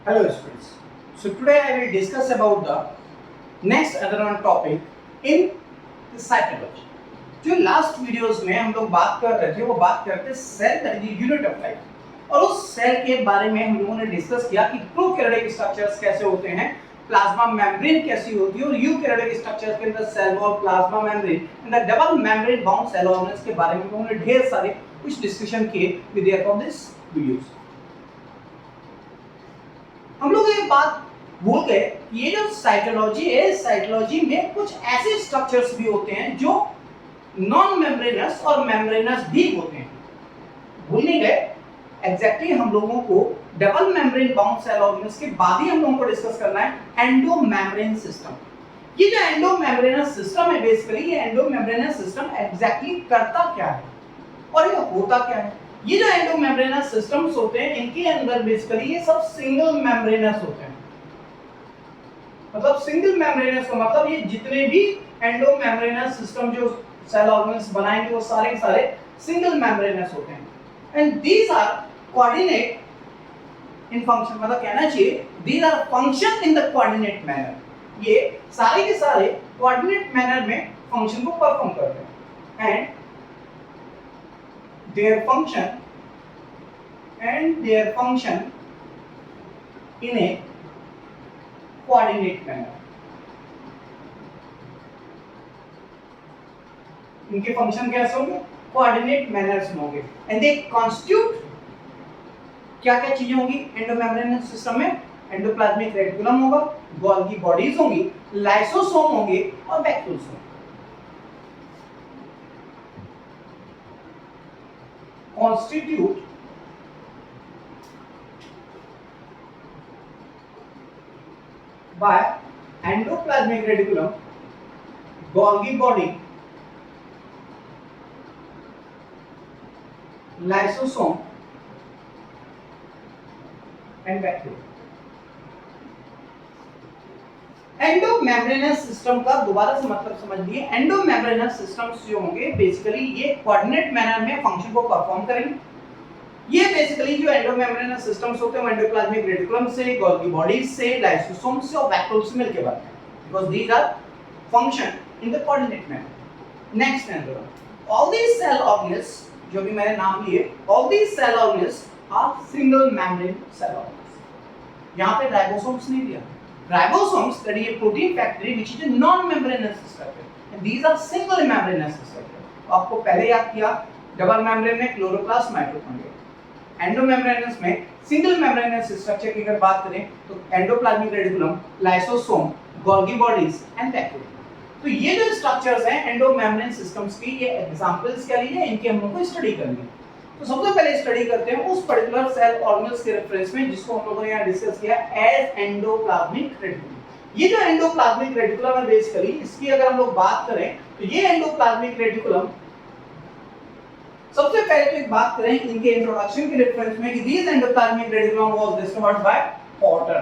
Hello students. So today I will discuss about the next other one topic in the psychology. जो last videos में हम लोग बात कर रहे थे वो बात करते cell that is unit of life और उस सेल के बारे में हम लोगों ने डिस्कस किया कि प्रोकैरियोटिक स्ट्रक्चर्स कैसे होते हैं, प्लाज्मा मेम्ब्रेन कैसी होती है और यूकैरियोटिक स्ट्रक्चर्स के अंदर cell wall, plasma membrane and the double membrane bound cell organelles के बारे में हम लोगों ने ढेर सारे कुछ डिस्कशन किए with the help of this videos. हम लोग ये बात भूल गए कि ये जो साइटोलॉजी है, साइटोलॉजी में कुछ ऐसे स्ट्रक्चर्स भी होते हैं जो नॉन मेम्ब्रेनस और मेम्ब्रेनस भी होते हैं। भूल नहीं गए? एग्जैक्टली हम लोगों को double membrane bound cell organelles के बाद ही हम लोगों को डिस्कस करना है एंडो मेम्ब्रेन सिस्टम। ये जो एंडो मेम्ब्रेनस सिस्टम है, बेसिकली ये एंडो मेम्ब्रेनस सिस्टम एग्जैक्टली करता क्या है और ये होता क्या है। ये जो एंडो मेम्ब्रेनस सिस्टम्स होते हैं इनके अंदर बेसिकली ये सब सिंगल मेम्ब्रेनस होते हैं। मतलब सिंगल मेम्ब्रेनस का मतलब ये जितने भी एंडो मेम्ब्रेनस सिस्टम जो सेल ऑर्गेनेल्स बनाएंगे वो सारे के सारे सिंगल मेम्ब्रेनस होते हैं and these are coordinate in function, मतलब कहना चाहिए these are function in the coordinate manner. ये सारे के सारे कोऑर्डिनेट मैनर में फंक्शन को परफॉर्म करते हैं and their function in a coordinate manner। इनके फंक्शन कैसे होंगे? कोऑर्डिनेट मैनर्स में होंगे एंड दे कॉन्स्टिट्यूट क्या क्या चीजें होंगी एंडोमेम्ब्रेनस सिस्टम में? एंडोप्लाज्मिक रेटिकुलम होगा, गोल्गी बॉडीज होंगी, लाइसोसोम होंगे और वैक्यूल्स होंगे। constitute by endoplasmic reticulum, Golgi body, lysosome and vacuole। Endomembranes system का दोबारा से मतलब समझ लिए। एंडोमेम्ब्रेनस सिस्टम्स जो होंगे बेसिकली ये कोऑर्डिनेट मैनर में फंक्शन को परफॉर्म करेंगे। ये बेसिकली जो एंडोमेम्ब्रेनस सिस्टम्स होते हैं एंडोप्लाज्मिक रेटिकुलम से, गोल्गी बॉडीज से, लाइसोसोम से और वैक्यूल्स से मिलकर बनते हैं because these are function in the coordinate manner. Next and all these cell organelles जो भी मैंने नाम लिए, all these cell organelles are single membrane cell organelles. यहां पे राइबोसोम्स नहीं दिया। Ribosomes, that is a protein factory which is a non-membranous structure and these are single membranous structure। आपको पहले याद किया डबल मेम्ब्रेन में क्लोरोप्लास्ट, माइटोकॉन्ड्रिया। एंडोमेम्ब्रेनस में सिंगल मेम्ब्रेनस स्ट्रक्चर की अगर बात करें तो endoplasmic reticulum, lysosome, Golgi bodies and vacuole. तो ये जो स्ट्रक्चर्स हैं एंडोमेम्ब्रेन सिस्टम्स की, ये एग्जांपल्स क्या लिए इनके हम लोग को स्टडी करनी है। तो सबसे पहले स्टडी करते हैं उस पर्टिकुलर सेल ऑर्गेनेल्स के रेफरेंस में जिसको हम लोगों ने यहां डिस्कस किया एज एंडोप्लाज्मिक रेटिकुलम। ये जो एंडोप्लाज्मिक रेटिकुलम है बेसिकली इसकी अगर हम लोग बात करें तो ये एंडोप्लाज्मिक रेटिकुलम, सबसे पहले तो एक बात करें इनके इंट्रोडक्शन के रेफरेंस में कि this endoplasmic reticulum was discovered by Potter.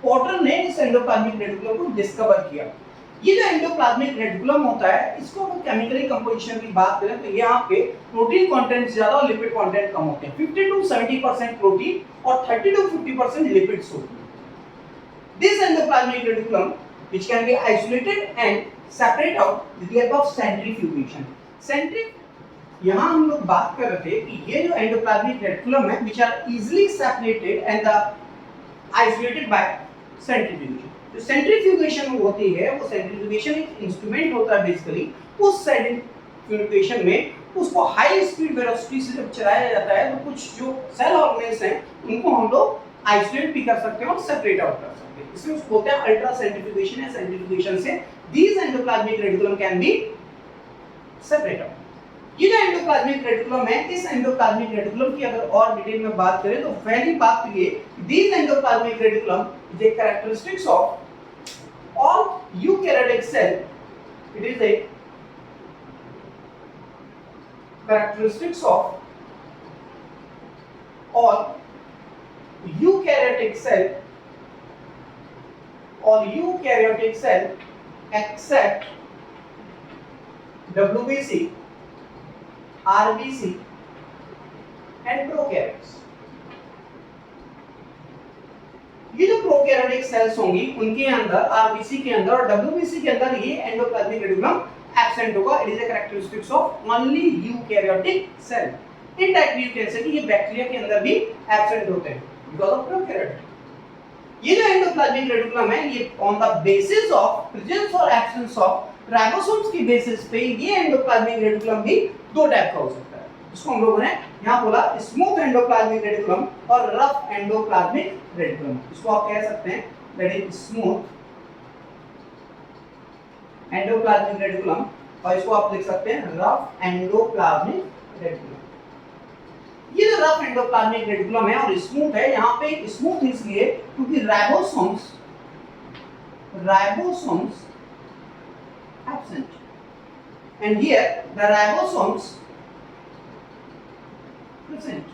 Potter ने इस एंडोप्लाज्मिक रेटिकुलम को डिस्कवर किया। ये जो एंडोप्लाज्मिक रेटिकुलम होता है इसको हम केमिकली कंपोजिशन की बात करें तो यहाँ पे प्रोटीन कंटेंट ज्यादा और लिपिड कंटेंट कम होते हैं। 50 to 70% प्रोटीन और 30 to 50% लिपिड्स होते हैं। This endoplasmic reticulum which can be isolated and separate out with the help of centrifugation। यहाँ हम लोग बात कर रहे थे कि ये जो एंडोप्लाज्मिक रेटिकुलम है which are easily separated and isolated by centrifugation। जो सेंट्रीफ्यूगेशन होती है वो सेंट्रीफ्यूगेशन एक इंस्ट्रूमेंट होता है बेसिकली। उस सेंट्रीफ्यूगेशन में उसको हाई स्पीड वेलोसिटी से जब चलाया जाता है तो कुछ जो सेल ऑर्गेनेल्स हैं उनको हम लोग आइसोलेट भी कर सकते हैं और सेपरेट आउट कर सकते हैं। इसमें उसको बोलते हैं अल्ट्रा सेंट्रीफ्यूगेशन। या सेंट्रीफ्यूगेशन से these endoplasmic reticulum can be separate out. ये जो एंडोप्लाज्मिक रेटिकुलम है इस एंडोप्लाज्मिक रेटिकुलम की अगर और डिटेल में बात करें तो पहली बात तो ये these endoplasmic reticulum is a characteristics of all eukaryotic cell। It is a characteristics of all eukaryotic cell except WBC, RBC and prokaryotes। Prokaryotic cells होंगी उनके अंदर आरबीसी के अंदर और डब्ल्यूबीसी के अंदर ये एंडोप्लाज्मिक रेटिकुलम एब्सेंट होगा. It is a characteristics of only eukaryotic cell. Indirectly you can say कि ये बैक्टीरिया के अंदर भी एब्सेंट होते हैं बिकॉज़ ऑफ प्रोकैरियोट. ये जो एंडोप्लाज्मिक रेटिकुलम है ये on the basis of presence और एब्सेंस ऑफ राइबोसोम्स की बेसिस पे ये एंडोप्लाज्मिक रेटिकुलम भी दो टाइप का हो सकता है. इसको हम लोगों ने यहाँ बोला स्मूथ एंडोप्लाज्मिक रेटिकुलम और रफ एंडोप्लाज्मिक रेटिकुलम. इसको आप कह सकते हैं that is smooth endoplasmic reticulum और इसको आप लिख सकते हैं रफ एंडोप्लाज्मिक रेटिकुलम. ये जो रफ एंडोप्लाज्मिक रेटिकुलम है और स्मूथ है, यहाँ पे स्मूथ इसलिए क्योंकि ribosomes absent and here the ribosomes present.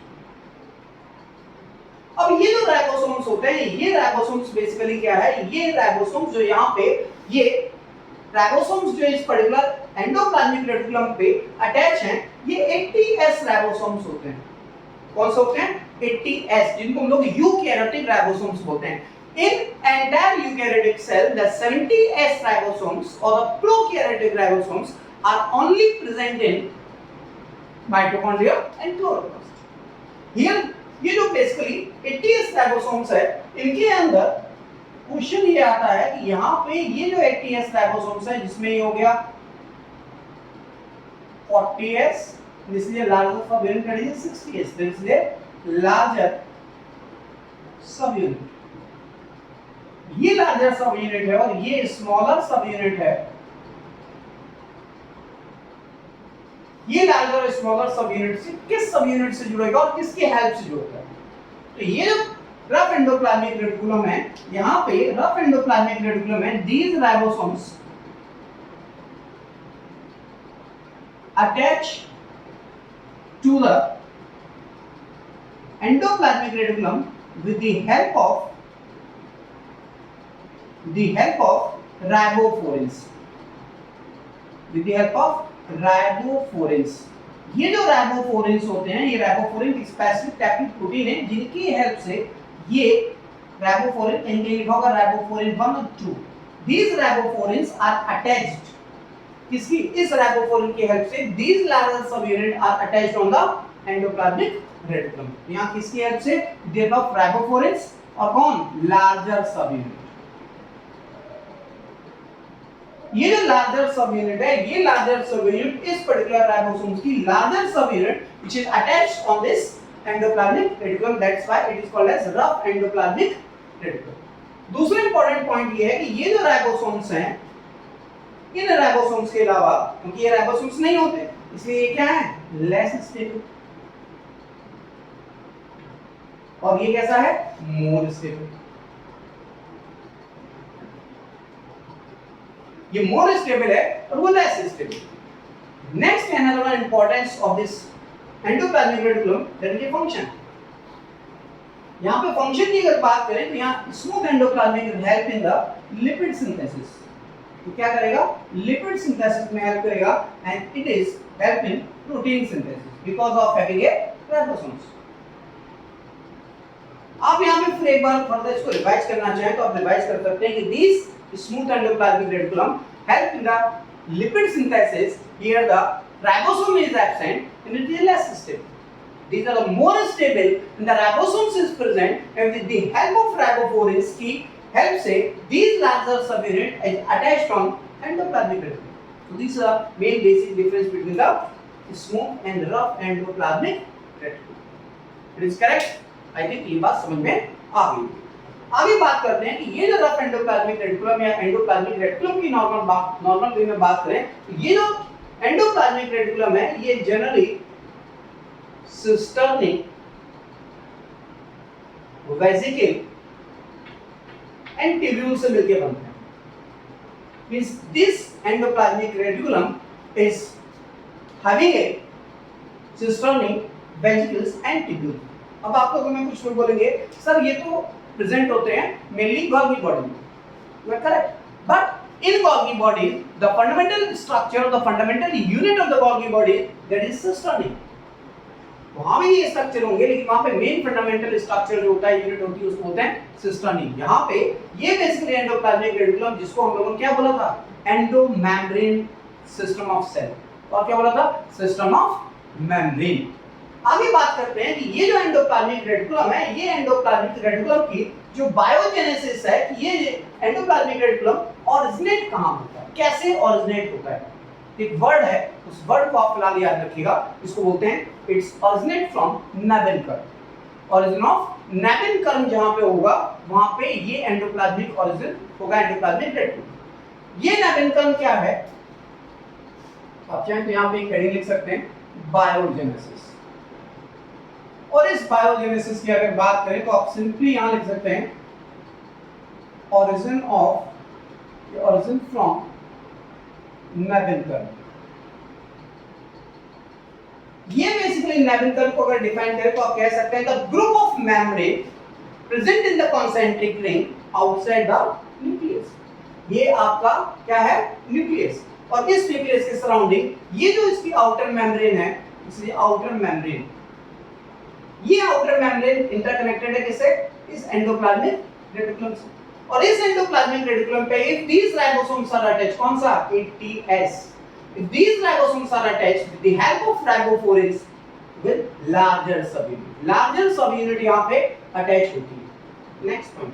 अब ये जो राइबोसोम्स होते हैं ये राइबोसोम्स बेसिकली क्या है, ये राइबोसोम्स जो यहाँ पे ये राइबोसोम्स जो इस पर्टिकुलर एंडोप्लाज्मिक रेटिकुलम पे अटैच हैं ये 80S राइबोसोम्स होते हैं. कौन से होते हैं 80S जिनको हम लोग यूकैरियोटिक राइबोसोम्स बोलते हैं. In entire eukaryotic cell, the 70S ribosomes or the prokaryotic ribosomes are only present in mitochondria and chloroplast. Here, ये जो basically 80S ribosomes है, इनके अंदर क्वेश्चन ये आता है कि यहाँ पे ये जो 80S ribosomes है, जिसमें ये हो गया 40S, इसलिए larger subunit is 60S, इसलिए larger subunit. ये लार्जर सब यूनिट है और ये स्मॉलर सब यूनिट है. ये लार्जर और स्मॉलर सब यूनिट से किस सब यूनिट से जुड़ेगा और किसके हेल्प से जुड़ेगा. तो ये जो रफ एंडोप्लाज्मिक रेटिकुलम है, यहाँ पे रफ एंडोप्लाज्मिक रेटिकुलम है, these ribosomes attach to the endoplasmic reticulum with the help of riboforins. With the help of riboforins. ये जो राइबोफोरिन्स होते हैं ये राइबोफोरिन एक स्पेसिफिक टाइप की प्रोटीन है जिनकी हेल्प से ये राइबोफोरिन इनके लिखा होगा राइबोफोरिन 1 और 2. These riboforins are attached. किसकी इस राइबोफोरिन की हेल्प से these larger subunit are attached on the endoplasmic reticulum. यहाँ किसकी हेल्प से दे ऑफ राइबोफोरिन्स और कौन लार्जर सबयूनिट. ये जो लार्जर सब यूनिट है ये लार्जर सब यूनिट इस पर्टिकुलर राइबोसोम्स की larger subunit which is attached on this endoplasmic reticulum. That's why it is called as rough endoplasmic reticulum. दूसरा इंपॉर्टेंट पॉइंट ये है कि ये जो राइबोसोम्स हैं इन राइबोसोम्स के अलावा क्योंकि ये राइबोसोम्स नहीं होते इसलिए ये क्या है लेस स्टेबल और ये कैसा है मोर स्टेबल. ये मोर स्टेबल है और वो less stable. Next another importance of this endoplasmic reticulum that is function. यहाँ पे फंक्शन की अगर बात करें तो यहाँ smooth endoplasmic help in the lipid synthesis. तो क्या करेगा लिपिड सिंथेसिस में हेल्प करेगा and it is help in protein synthesis because of having a ribosomes. आप यहाँ पे फिर एक बार फर्दर इसको रिवाइज करना चाहें तो आप रिवाइज कर सकते हैं कि this smooth endoplasmic reticulum help in the lipid synthesis. Here the ribosome is absent and it is less stable. These are the more stable and the ribosomes is present and with the help of riboforins की help से these larger subunit is attached on endoplasmic reticulum. So these are main basic difference between the smooth and rough endoplasmic reticulum. It is correct? I think ये बात समझ में आ गई. आगे बात करते हैं कि ये जो रफ एंडोप्लाज्मिक रेटिकुलम या एंडोप्लाज्मिक रेटिकुलम की नॉर्मल वे में बात करें तो ये जो एंडोप्लाज्मिक रेटिकुलम है ये generally cisternic vesicle and tubule से मिलकर बनते हैं. Means this endoplasmic reticulum is having a cisternic vesicles and tubule. अब आप लोगों में कुछ लोग बोलेंगे सर ये तो प्रेजेंट होते हैं मेनली गोल्गी बॉडी में. You are correct. But in Golgi body the fundamental structure और the fundamental unit of the Golgi body that is cisternic. वहां भी ये स्ट्रक्चर होंगे, लेकिन वहां पे मेन फंडामेंटल स्ट्रक्चर जो होता है, यूनिट होती है, उसको बोलते हैं सिस्टर्नी। यहाँ पे ये बेसिकली एंडोप्लाज्मिक रेटिकुलम, जिसको हम लोगों ने क्या बोला था, एंडोमेम्ब्रेन सिस्टम ऑफ सेल, और क्या बोला था, सिस्टम ऑफ मेम्ब्रेन। आगे बात करते हैं कि ये जो एंडोप्लाज्मिक रेटिकुलम है, ये एंडोप्लाज्मिक रेटिकुलम की जो बायोजेनेसिस है, कि ये एंडोप्लाज्मिक रेटिकुलम ओरिजिनेट कहां होता है, कैसे ओरिजिनेट होता है। एक वर्ड है, उस वर्ड को आप फिलहाल याद रखिएगा, इसको बोलते हैं, it's originate from nebenkern. Origin of nebenkern जहां पे होगा, वहां पे ये एंडोप्लाज्मिक ओरिजिन होगा, एंडोप्लाज्मिक रेटिकुलम। ये नेबेनकर्म क्या है, आप चाहें तो यहां पे एक हेडिंग लिख सकते हैं, बायोजेनेसिस। और इस बायोजेनेसिस की अगर बात करें तो आप सिंपली यहां लिख सकते हैं, origin from नेबेनकर्म। ये बेसिकली नेबेनकर्म को अगर डिफाइन करें तो आप कह सकते हैं, the group of membrane present in the concentric ring outside the nucleus. ये आपका क्या है, न्यूक्लियस, और इस न्यूक्लियस के सराउंडिंग ये जो इसकी आउटर मेम्ब्रेन है, इसलिए आउटर मेम्ब्रेन, ये आउटर मेम्ब्रेन इंटरकनेक्टेड है किससे, इस एंडोप्लाज्मिक रेटिकुलम से। और इस एंडोप्लाज्मिक रेटिकुलम पे if these ribosomes are attached, कौन सा, ATS, if these ribosomes are attached with the help of ribophores with larger subunit यहां पे अटैच होती है। नेक्स्ट पॉइंट,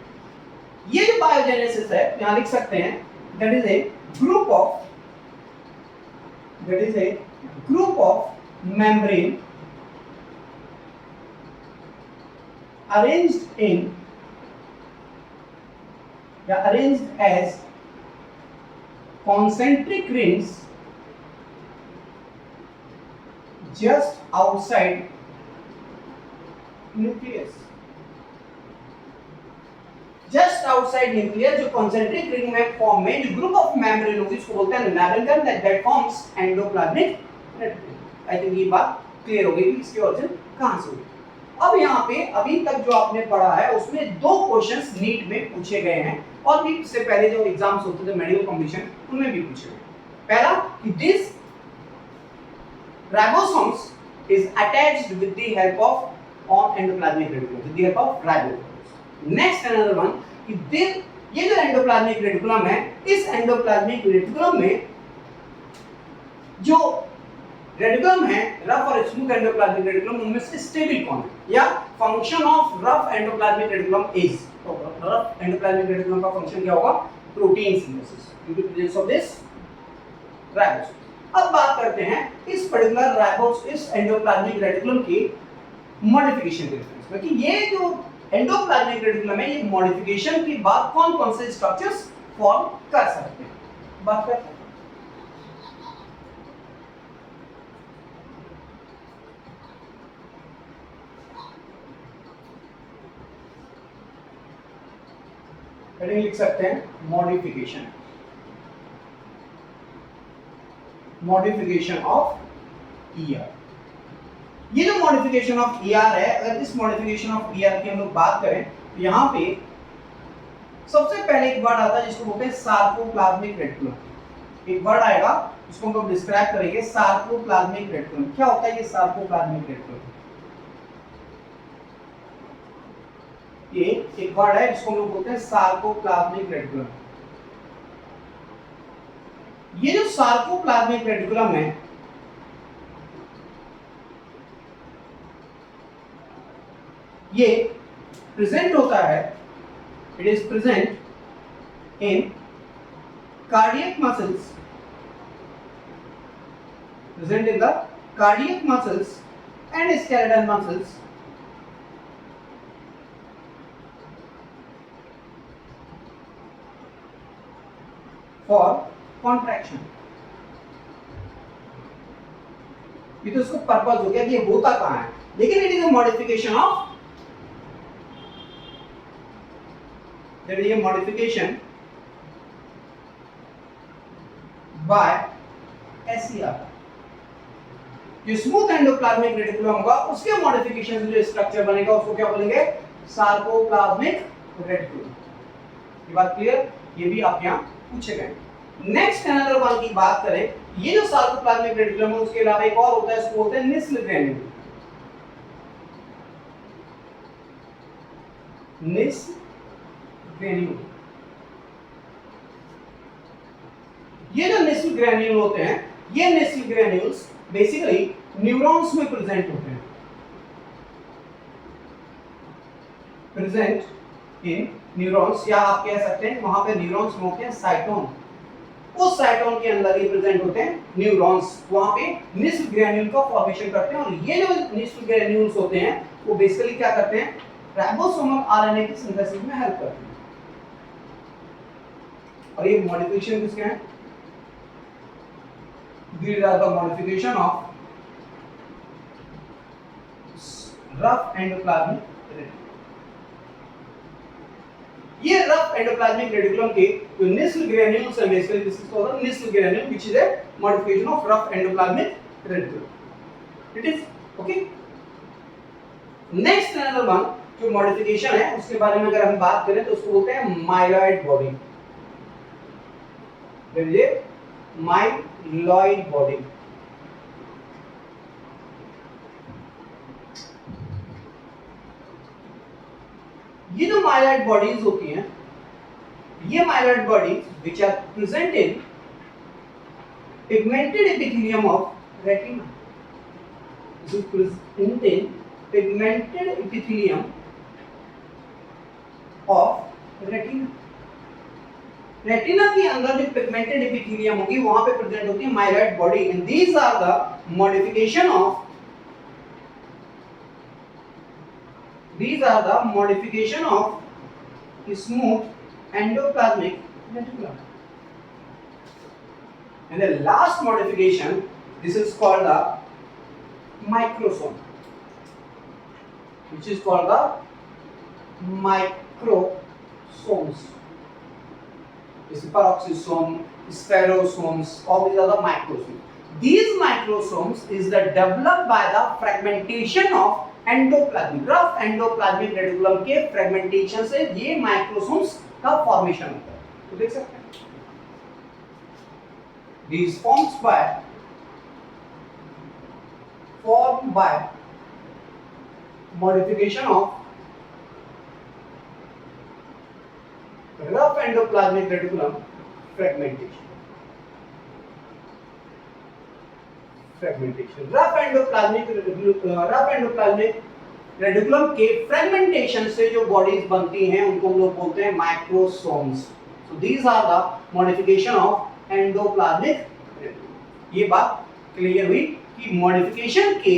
ये जो बायोजेनेसिस है, यहां लिख सकते हैं, that is a group of membrane arranged as concentric rings just outside nucleus। Just outside nucleus, जो कॉन्सेंट्रिक रिंग में फॉर्म में जो ग्रुप ऑफ मेम्ब्रेन होगी, उसको बोलते हैं nebenkern, that forms endoplasmic reticulum. I think ये बात क्लियर हो गई कि इसकी ओरिजिन कहां से हुई। अब यहाँ पे अभी तक जो आपने पढ़ा है, उसमें दो क्वेश्चंस नीट में पूछे गए हैं, और नीट से पहले जो एग्जाम्स होते थे मेडिकल कॉम्पिटिशन, उनमें भी पूछे गए। पहला कि this ribosomes is attached with the help of on endoplasmic reticulum, with the help of ribophores. Next another one कि ये जो एंडोप्लाज्मिक रेटिकुलम है, इस एंडोप्लाज्मिक रेटिकुलम में जो रेटिकुलम है, रफ और स्मूथ एंडोप्लाज्मिक रेटिकुलम, उनमें से स्टेबल कौन है, या function of rough endoplasmic reticulum is, तो रफ एंडोप्लाज्मिक रेटिकुलम का फंक्शन क्या होगा, protein synthesis due to presence of this ribosome. अब बात करते हैं इस पर्टिकुलर राइबोस, इस एंडोप्लाज्मिक रेटिकुलम की मॉडिफिकेशन के रेफरेंस में, कि ये जो एंडोप्लाज्मिक रेटिकुलम है, ये मॉडिफिकेशन के बाद कौन-कौन से स्ट्रक्चर्स फॉर्म कर सकते हैं, बात करते हैं। हेडिंग लिख सकते हैं, मॉडिफिकेशन ऑफ ईआर। ये जो मॉडिफिकेशन ऑफ ईआर है, अगर इस मॉडिफिकेशन ऑफ ईआर की हम लोग बात करें, तो यहाँ पे सबसे पहले एक वर्ड आता है जिसको बोलते हैं सार्कोप्लाज्मिक रेटिकुलम। एक वर्ड आएगा जिसको हम लोग डिस्क्राइब करेंगे, सार्कोप्लाज्मिक रेटिकुलम। क्या होता है ये सार्कोप्लाज्मिक रेटिकुलम? ये एक वर्ड है जिसको हम लोग बोलते हैं सार्कोप्लाज्मिक रेटिकुलम। ये जो सार्कोप्लाज्मिक रेटिकुलम है, ये प्रेजेंट होता है, it is present in cardiac muscles, present in the cardiac muscles and skeletal muscles for contraction. ये तो इसको पर्पस हो गया कि ये होता कहां है, लेकिन it is a modification of, that is a modification by SCR। जो स्मूथ एंडोप्लाज्मिक रेटिकुलम होगा, उसके मॉडिफिकेशन से जो स्ट्रक्चर बनेगा, उसको क्या बोलेंगे, सार्कोप्लाज्मिक रेटिकुलम। ये बात क्लियर? ये भी आप यहाँ पूछे गए। नेक्स्ट अनदर वन की बात करें, ये जो सार्कोप्लाज्मिक रेटिकुलम है, उसके अलावा एक और होता है, इसको बोलते हैं निस्ल ग्रेन्यूल। निस ग्रेन्यूल। ये जो निस ग्रेन्यूल होते हैं, ये निस ग्रेन्यूल्स बेसिकली न्यूरॉन्स में प्रेजेंट होते हैं, प्रेजेंट इन न्यूरॉन्स, या आप कह सकते हैं वहां पे न्यूरॉन्स में होते हैं साइटोन, उस साइटोन के अंदर ही प्रेजेंट होते हैं न्यूरॉन्स, वहां पे निस्फ ग्रेन्यूल का फॉर्मेशन करते हैं। और ये जो निस्फ ग्रेन्यूल्स होते हैं वो बेसिकली क्या करते हैं, राइबोसोमल आरएनए की सिंथेसिस में हेल्प करते हैं। और ये मॉडिफिकेशन किसके हैं, these are the modification of rough endoplasmic reticulum। ये रफ एंडोप्लाज्मिक रेटिकुलम के जो निस्फ ग्रेन्यूल्स है, basically this is called Nissl granule which is a modification of rough endoplasmic reticulum. It is okay. Next another one जो modification है उसके बारे में अगर हम बात करें तो उसको बोलते हैं माइलॉइड बॉडी। देखिए माइलॉइड बॉडी, ये जो माइलॉइड बॉडीज होती हैं, ये myeloid bodies which are present in pigmented epithelium of retina, this is present in pigmented epithelium of retina. Retina के अंदर जो पिगमेंटेड एपिथेलियम होगी वहां पे प्रेजेंट होती है myeloid body, and these are the modification of these are the modification of smooth endoplasmic reticulum, and the last modification, this is called the microsome, which is called the microsomes. This is peroxisome, spherosomes, all these are the microsomes. These microsomes is the developed by the fragmentation of endoplasmic, rough endoplasmic reticulum के fragmentation से ये microsomes का formation होता है। तो देख सकते हैं these formed by modification of rough endoplasmic reticulum fragmentation। Rough endoplasmic reticulum के फ्रेगमेंटेशन से जो बॉडीज बनती हैं उनको हम लोग बोलते हैं microsomes. So these are the modification of endoplasmic reticulum. ये बात क्लियर हुई कि मॉडिफिकेशन के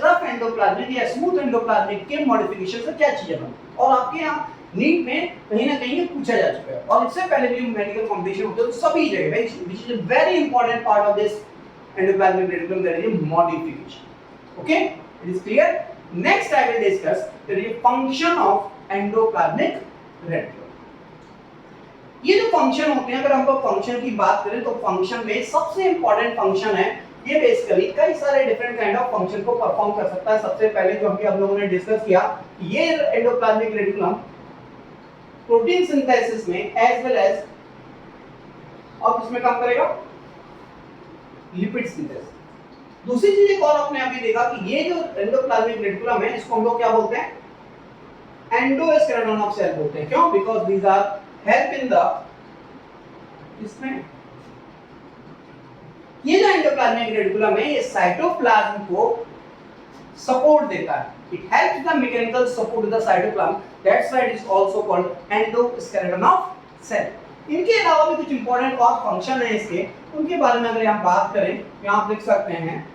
रफ एंडोप्लाज्मिक या स्मूथ एंडोप्लाज्मिक के मॉडिफिकेशन से क्या चीजें बनती, और आपके यहाँ नीट में कहीं ना कहीं ये पूछा जा चुका है, और इससे पहले भी मेडिकल कॉम्पिटिशन होते हैं तो सभी जगह which is a very important part of this endoplasmic reticulum, that is a modification. Okay, it is clear. Next I will discuss the function of endoplasmic reticulum। ये जो फंक्शन होते हैं, अगर हम लोग फंक्शन की बात करें तो फंक्शन में सबसे इंपॉर्टेंट फंक्शन है, ये बेसिकली कई सारे डिफरेंट काइंड ऑफ फंक्शन को परफॉर्म कर सकता है। सबसे पहले जो हम लोगों ने डिस्कस किया, ये एंडोप्लाज्मिक रेटिकुलम प्रोटीन सिंथेसिस में एज वेल एज और किसमें काम करेगा, लिपिड सिंथेसिस। दूसरी चीज एक और आपने अभी देखा कि ये जो एंडोप्लाज्मिक रेटिकुलम है इसको हम लोग क्या बोलते हैं, एंडोस्केलेटन ऑफ सेल बोलते हैं। क्यों? Because these are help in the, इसमें ये जो एंडोप्लाज्मिक रेटिकुलम है ये साइटोप्लाज्म को सपोर्ट देता है, it helps the mechanical support the cytoplasm, that's why it is also called endoskeleton of cell. इनके अलावा भी कुछ इंपॉर्टेंट और फंक्शन है इसके, उनके बारे में अगर हम बात करें तो आप लिख सकते हैं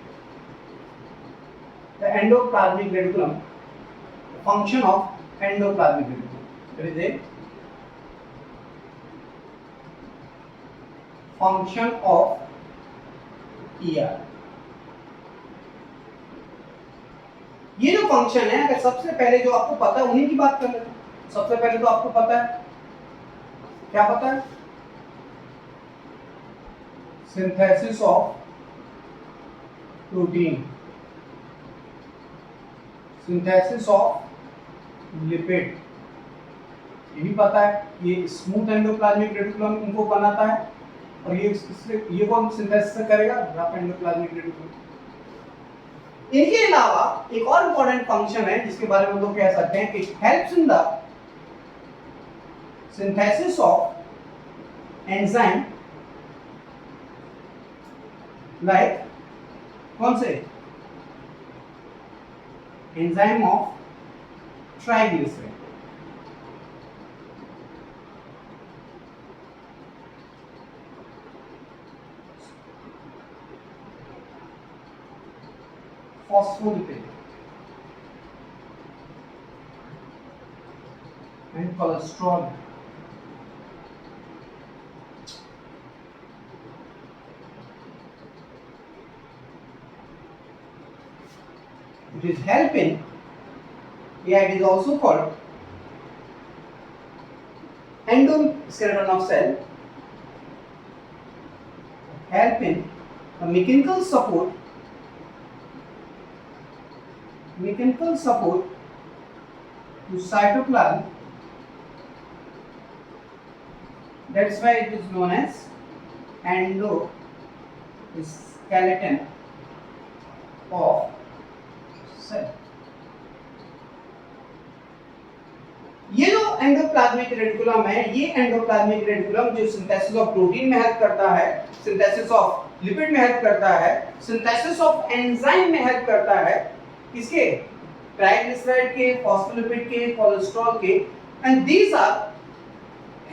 the endoplasmic reticulum, function of endoplasmic reticulum, there is a function of ER. ये जो फंक्शन है, अगर सबसे पहले जो आपको पता है उन्हीं की बात कर लेते हैं। सबसे पहले तो आपको पता है, क्या पता है, synthesis of protein, synthesis of lipid, यही पता है। ये स्मूथ एंडोप्लाज्मिक रेटिकुलम इनको बनाता है, और ये कौन सिंथेसिस करेगा, रफ एंडोप्लाज्मिक रेटिकुलम। इनके अलावा एक और इंपॉर्टेंट फंक्शन है जिसके बारे में हम लोग कह सकते हैं, it helps in the synthesis of enzyme like कौन से enzyme of triglyceride. Phospholipid and cholesterol. It is helping, yeah, it is also called endoskeleton of cell, helping the mechanical support to cytoplasm. That's why it is known as endoskeleton of cell. ये जो endoplasmic reticulum है, ये endoplasmic reticulum जो synthesis of protein में help करता है, synthesis of lipid में help करता है, सिंथेसिस ऑफ एंजाइम में हेल्प करता है, किसके? ट्राइग्लिसराइड के, फॉस्फोलिपिड के, कोलेस्ट्रॉल के, and these are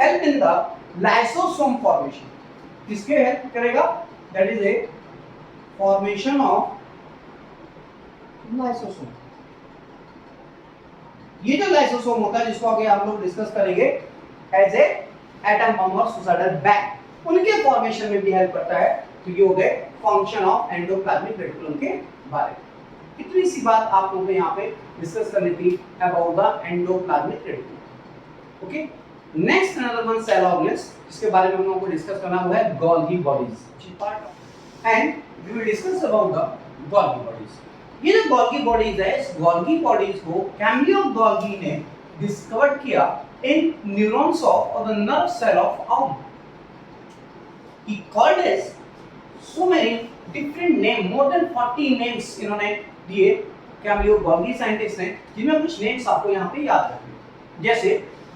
help in the lysosome formation. किसके हेल्प करेगा? That is a formation of lysosome. ये जो लाइसोसोम होता है, जिसको आगे आप लोग डिस्कस करेंगे एज ए एटम बम और सुसाइडल बैग, उनके फॉर्मेशन में भी हेल्प करता है. तो ये हो गए फंक्शन ऑफ एंडोप्लाज्मिक रेटिकुलम के बारे में. इतनी सी बात आप लोगों को यहाँ पे डिस्कस करनी थी about the endoplasmic reticulum. Okay, next another one cell organs, जिसके बारे में हम लोगों को डिस्कस करना हुआ है Golgi bodies, and we will discuss about the Golgi bodies. ये जो गोल्गी बॉडीज है, इस गोल्गी बॉडीज को कैमिलो गोल्गी ने डिस्कवर किया in neurons of the nerve cell of owl. He called as so many different name, more than 40 names इन्होंने दिए Camillo Golgi scientist ने, जिनमें कुछ नेम्स आपको यहाँ पे याद रखने, जैसे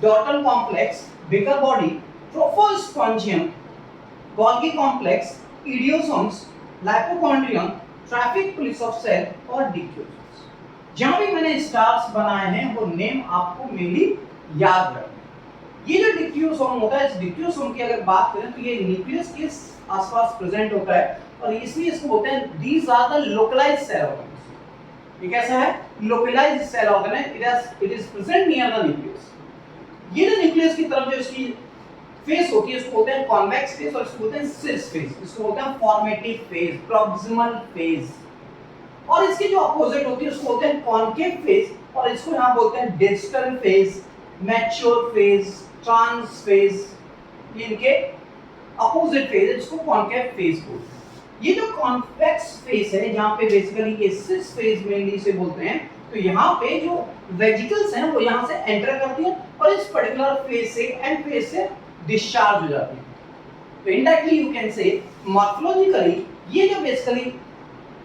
Dalton complex, Baker body, trophospongium, Golgi complex, idiosomes, lipochondrium, traffic police of cell और डिक्यूजन्स. जहां भी मैंने स्टार्स बनाए हैं वो नेम आपको मेनली याद रखना. ये जो डिक्यूसोम होता है, इस डिक्यूसोम की अगर बात करें तो ये न्यूक्लियस के आसपास प्रेजेंट होता है, और इसलिए इसको बोलते हैं these are the localised cell organs. ये कैसा है? लोकलाइज्ड सेल ऑर्गन है. It is present near the nucleus. ये जो न्यूक्लियस की तरफ जो इसकी फेस होती है, इसको बोलते हैं कॉन्वेक्स फेस, और इसको बोलते हैं सिस फेस. इसको बोलते हैं फॉर्मेटिव फेस, प्रॉक्सिमल फेस. और इसके जो अपोजिट होती है उसको बोलते हैं कॉनकेव फेस, और इसको यहाँ बोलते हैं distal face, mature face, trans face. ये इनके अपोजिट फेस है, जिसको कॉनकेव फेस बोलते हैं. ये जो कॉन्वेक्स फेस है, जहाँ पे बेसिकली ये सिस फेस मेनली से बोलते हैं, तो यहाँ पे जो वेजिकल्स हैं वो यहाँ से एंटर करती हैं और इस पर्टिकुलर फेस से एंड फेस से डिस्चार्ज हो जाती है. तो इनडायरेक्टली यू कैन से मॉर्फोलॉजिकली ये जो बेसिकली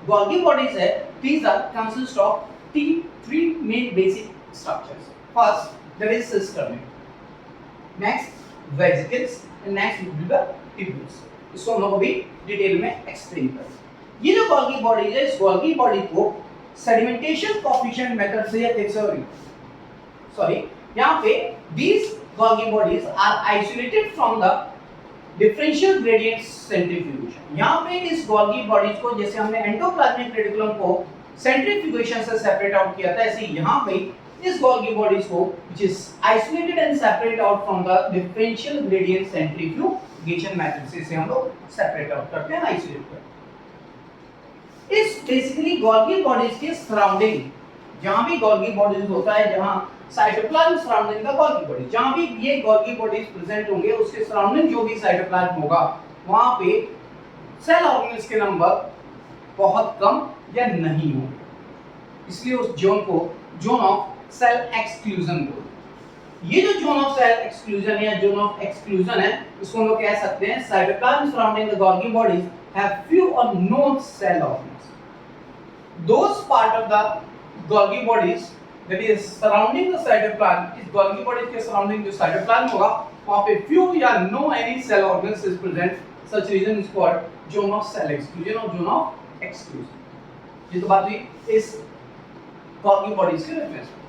गोल्गी बॉडीज है, these are consist of three main basic structures. First, there is systemic. Next, vesicles, and next will be the tubules. इसको हम लोग अभी डिटेल में एक्सप्लेन करेंगे. ये जो गोल्गी बॉडी है, इस गोल्गी बॉडी को सेडिमेंटेशन कोएफिशिएंट मेथड से यहाँ पे these Golgi bodies are isolated from the differential gradient centrifugation. यहाँ पे इस Golgi bodies को, जैसे हमने एंडोप्लाज्मिक रेटिकुलम को सेंट्रीफ्यूगेशन से सेपरेट आउट किया था, ऐसे यहाँ पे इस Golgi bodies को which is isolated and separate out from the differential gradient centrifugation method से इसे हम लोग सेपरेट आउट करते हैं, आइसोलेट करते हैं. इस बेसिकली Golgi bodies के सराउंडिंग, जहाँ भी Golgi bodies होता है, जहाँ cytoplasm surrounding the Golgi body, जहां भी ये गोल्गी बॉडीज प्रेजेंट होंगे उसके सराउंडिंग जो भी साइटोप्लाज्म होगा वहां पे सेल ऑर्गेनेल्स के नंबर बहुत कम या नहीं होंगे. इसलिए उस जोन को जोन ऑफ सेल एक्सक्लूजन बोलते हैं. ये जो जोन ऑफ सेल एक्सक्लूजन या जोन ऑफ एक्सक्लूजन है, इसको हम लोग कह सकते हैं cytoplasm surrounding the Golgi bodies have few or no cell organelles. Those part of the Golgi bodies that is surrounding the cytoplasm, इस गोल्गी बॉडीज के सराउंडिंग जो साइटोप्लाज्म होगा वहां पे few या no any cell organs is present, such region is called zone of cell exclusion or zone of exclusion। ये तो बात हुई इस गोल्गी बॉडीज के रेफरेंस में।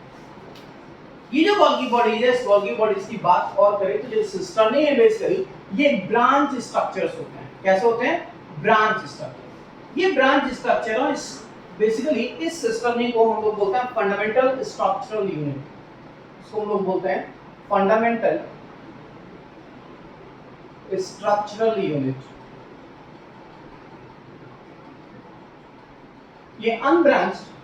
ये जो गोल्गी बॉडीज है, इस गोल्गी बॉडीज की बात और करें तो जो सिस्टर्नी है बेसिकली ये ब्रांच स्ट्रक्चर्स होते हैं। कैसे होते हैं? Branch structure. ये ब्रांच स्ट्रक्चर है, इस बेसिकली इस सिस्टर्नी को हम लोग बोलते हैं फंडामेंटल स्ट्रक्चरल यूनिट। इसको हम लोग बोलते हैं फंडामेंटल स्ट्रक्चरल यूनिट। ये अनब्रांच्ड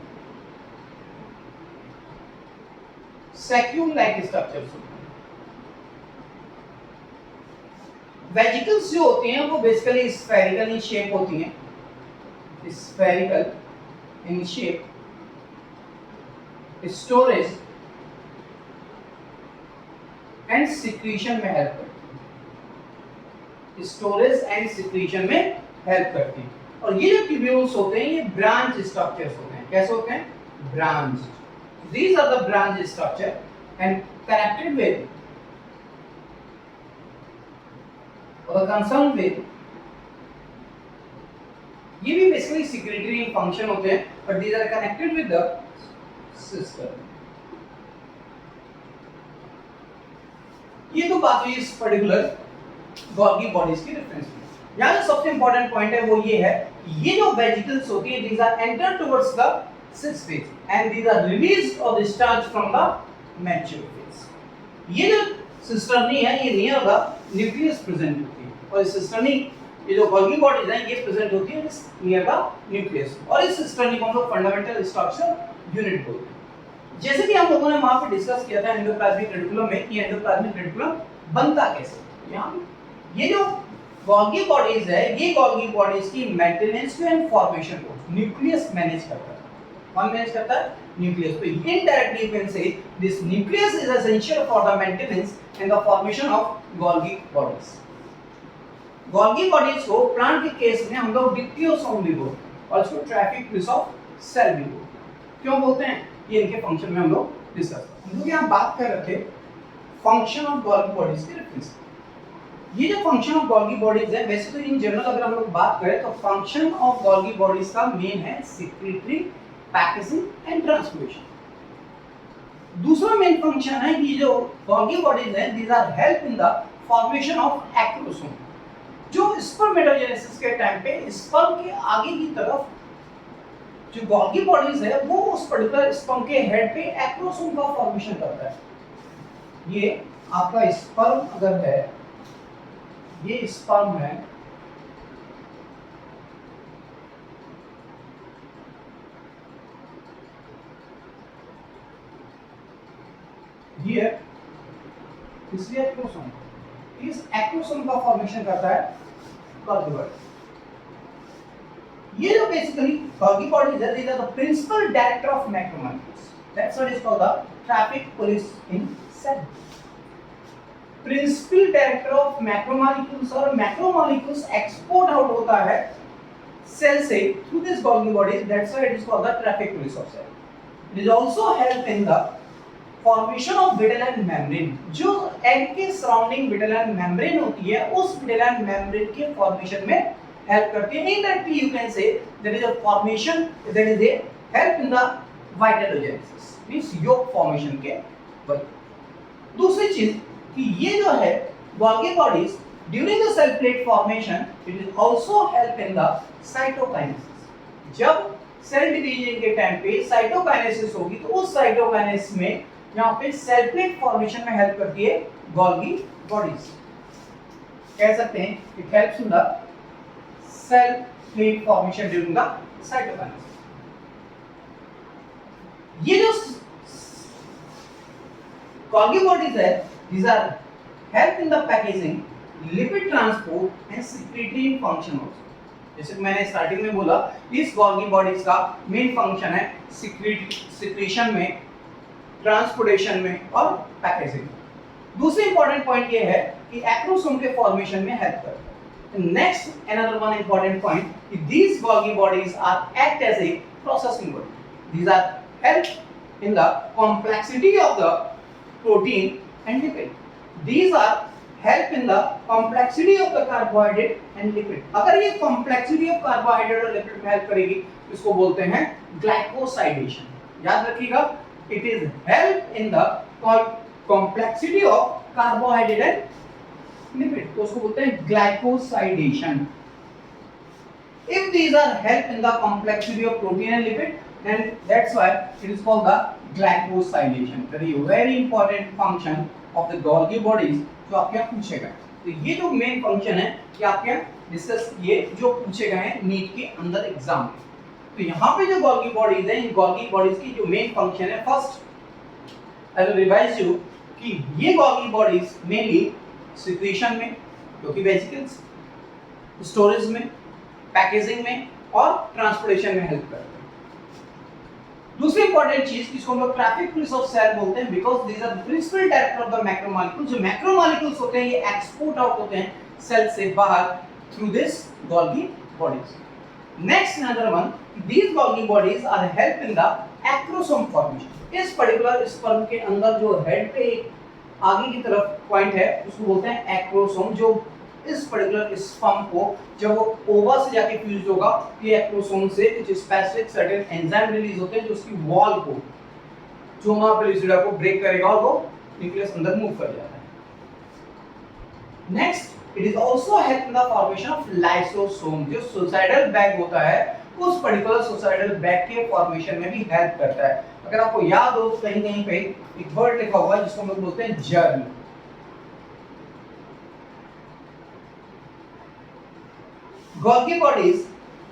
सैक्यूल लाइक स्ट्रक्चर्स होते हैं। वेजिकल्स जो होती हैं वो बेसिकली स्फेरिकल इन शेप होती हैं, spherical in shape, storage and secretion में हेल्प करती है, स्टोरेज एंड सिक्रीशन में हेल्प करती है। और ये जो ट्यूब्यूल्स होते हैं ये ब्रांच स्ट्रक्चर्स होते हैं। कैसे होते हैं? Branch. These are the branch structure and connected with or concerned with, ये भी basically secretory in function होते हैं, but these are connected with the system। ये तो बात हुई इस पर्टिकुलर गोल्गी बॉडीज की रेफरेंस में। यहाँ जो सबसे इंपॉर्टेंट पॉइंट है वो ये है, ये जो वेजिकल्स होती है these are enter towards the sixth phase and these are released or discharged from the mature phase। ये जो सिस्टर्नी है ये नियर द न्यूक्लियस प्रेजेंट होती है, और इस सिस्टर्नी ये जो गोल्गी बॉडीज हैं ये प्रेजेंट होती है नियर द न्यूक्लियस, और इस सिस्टर्नी को हम लोग फंडामेंटल स्ट्रक्चर यूनिट बोलते हैं। जैसे कि हम लोगों ने वहां पे डिस्कस किया था एंडोप्लाज्मिक रेटिकुलम में, ये एंडोप्लाज्मिक रेटिकुलम बनता कैसे। यहाँ ये जो गोल्गी बॉडीज है ये गोल्गी बॉडीज की मेंटेनेंस एंड फॉर्मेशन को न्यूक्लियस मैनेज करता है। कौन मैनेज करता है? न्यूक्लियस। तो इनडायरेक्टली यू कैन से this nucleus is essential for the maintenance and the formation of Golgi bodies. Golgi bodies को प्लांट के केस में हम लोग डिप्टियोसोम भी बोलते हैं और इसको ट्रैफिक पुलिस ऑफ सेल भी बोलते हैं। क्यों बोलते हैं? ये इनके फंक्शन में हम लोग डिस्कस करते हैं। हम लोग यहाँ बात कर रहे थे फंक्शन ऑफ गोल्गी बॉडीज के रेफरेंस। ये जो फंक्शन ऑफ गोल्गी बॉडीज है वैसे तो इन जनरल अगर हम लोग बात करें तो फंक्शन ऑफ गोल्गी बॉडीज का मेन है सिक्रीटरी, पैकेजिंग एंड ट्रांसपोर्टेशन। दूसरा मेन फंक्शन है कि जो गोल्गी बॉडीज हैं these are help in the formation of acrosome. जो स्पर्मेटोजेनेसिस के टाइम पे स्पर्म के आगे की तरफ जो गोल्गी बॉडीज है वो उस पर्टिकुलर स्पर्म के हेड पे एक्रोसोम का फॉर्मेशन करता है। ये आपका स्पर्म अगर है, ये स्पर्म है, ये इसलिए एक्रोसोम, इस एक्रोसोम का फॉर्मेशन करता है गोल्गी बॉडी। ये जो बेसिकली गोल्गी बॉडीज है, these are the principal director of macromolecules, that's what is called the traffic police in cell. Principal director of macromolecules, और मैक्रोमोलिक्यूल्स एक्सपोर्ट आउट होता है सेल से through this Golgi bodies, that's why it is called the traffic police of cell. It is also help in the formation of vitelline membrane. जो egg के surrounding vitelline membrane होती है उस vitelline membrane के formation में help करती है। Indirectly you can say that is a formation, that is a help in the vitellogenesis, means yolk formation के वजह। दूसरी चीज कि ये जो है Golgi bodies during the cell plate formation it is also help in the cytokinesis. जब cell division के टाइम पे साइटोकाइनेसिस होगी तो उस साइटोकाइनेसिस में यहाँ पे सेल प्लेट फॉर्मेशन में हेल्प करती है गोल्गी बॉडीज। कह सकते हैं it helps in the cell plate formation during the cytokinesis. ये जो गोल्गी बॉडीज है these are help in the packaging, lipid transport and secretory function also। जैसे मैंने स्टार्टिंग में बोला इस गोल्गी बॉडीज का मेन फंक्शन है सिक्रीशन में, ट्रांसपोर्टेशन में और पैकेजिंग। दूसरी इंपॉर्टेंट पॉइंट ये है कि एक्रोसोम के फॉर्मेशन में हेल्प करता है। Next another one important point कि these Golgi bodies are act as a processing body। These are help in the complexity of the protein and lipid. These are help in the complexity of the carbohydrate and lipid. अगर ये complexity of carbohydrate और lipid में help करेगी तो इसको बोलते हैं glycosylation. याद रखिएगा, it is help in the complexity of carbohydrate and lipid. तो उसको बोलते हैं glycosylation. If these are help in the complexity of protein and lipid, then that's why it is called the glycosylation. Very important function of the Golgi bodies जो आपके यहाँ पूछे गए. तो ये जो मेन फंक्शन है ये आपके यहाँ डिस्कस किए जो पूछे गए हैं नीट के अंदर एग्जाम में. तो यहाँ पे जो Golgi बॉडीज हैं, इन Golgi बॉडीज की जो मेन फंक्शन है, first I will revise you कि ये Golgi बॉडीज मेनली सिक्रीशन में, जो कि वेसिकल्स, स्टोरेज में, पैकेजिंग में और ट्रांसपोर्टेशन में हेल्प करते हैं. दूसरी इंपॉर्टेंट चीज जिसको हम लोग ट्रैफिक पुलिस ऑफ सेल बोलते हैं, because these are principal director of the macromolecules. जो मैक्रोमोलेक्यूल्स होते हैं ये एक्सपोर्ट आउट होते हैं सेल से बाहर through this Golgi bodies. Next another one, these Golgi bodies are help in the acrosome formation. इस पर्टिकुलर स्पर्म के अंदर जो हेड पे आगे की तरफ पॉइंट है उसको बोलते हैं एक्रोसोम. जो इस पर्टिकुलर स्पर्म को जब वो ओवा से जाके फ्यूज होगा, ये एक्रोसोम से कुछ स्पेसिफिक सर्टेन एंजाइम रिलीज होते हैं जो उसकी वॉल को, जोमा पेलिसिडा को ब्रेक करेगा और वो न्यूक्लियस अंदर मूव कर जाता है. Next, it is also help in the formation of lysosome. जो सुसाइडल बैग होता है उस पर्टिकुलर सुसाइडल बैग के फॉर्मेशन में भी हेल्प करता है. अगर आपको याद हो कहीं कहीं पे एक वर्ड लिखा हुआ है जिसको हम लोग बोलते हैं germ. Golgi bodies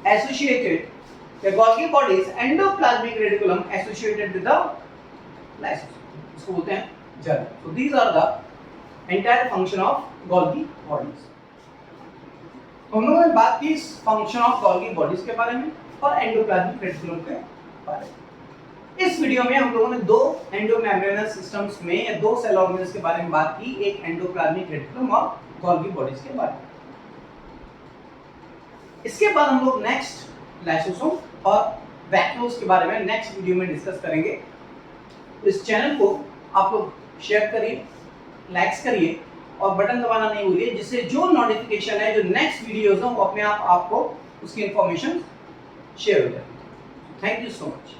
associated, the Golgi bodies endoplasmic reticulum associated with the lysosome. इसको बोलते हैं germ. So these are the entire function of Golgi bodies. हम लोगों ने बात की function of Golgi bodies के बारे में और endoplasmic reticulum के बारे में. इस वीडियो में हम लोगों ने दो एंडोमेम्ब्रेनस सिस्टम्स में या दो सेल ऑर्गेनेल्स के बारे में बात की, एक एंडोप्लाज्मिक रेटिकुलम और Golgi बॉडीज के बारे में. इसके बाद हम लोग नेक्स्ट लाइसोसोम और वैक्यूल्स के बारे में नेक्स्ट वीडियो में डिस्कस करेंगे. इस चैनल को आप लोग शेयर करिए, लाइक्स करिए और बटन दबाना नहीं भूलिए, जिससे जो नोटिफिकेशन है, जो नेक्स्ट वीडियोस हैं, वो अपने आप आपको उसकी इंफॉर्मेशन शेयर हो जाए. Thank you so much.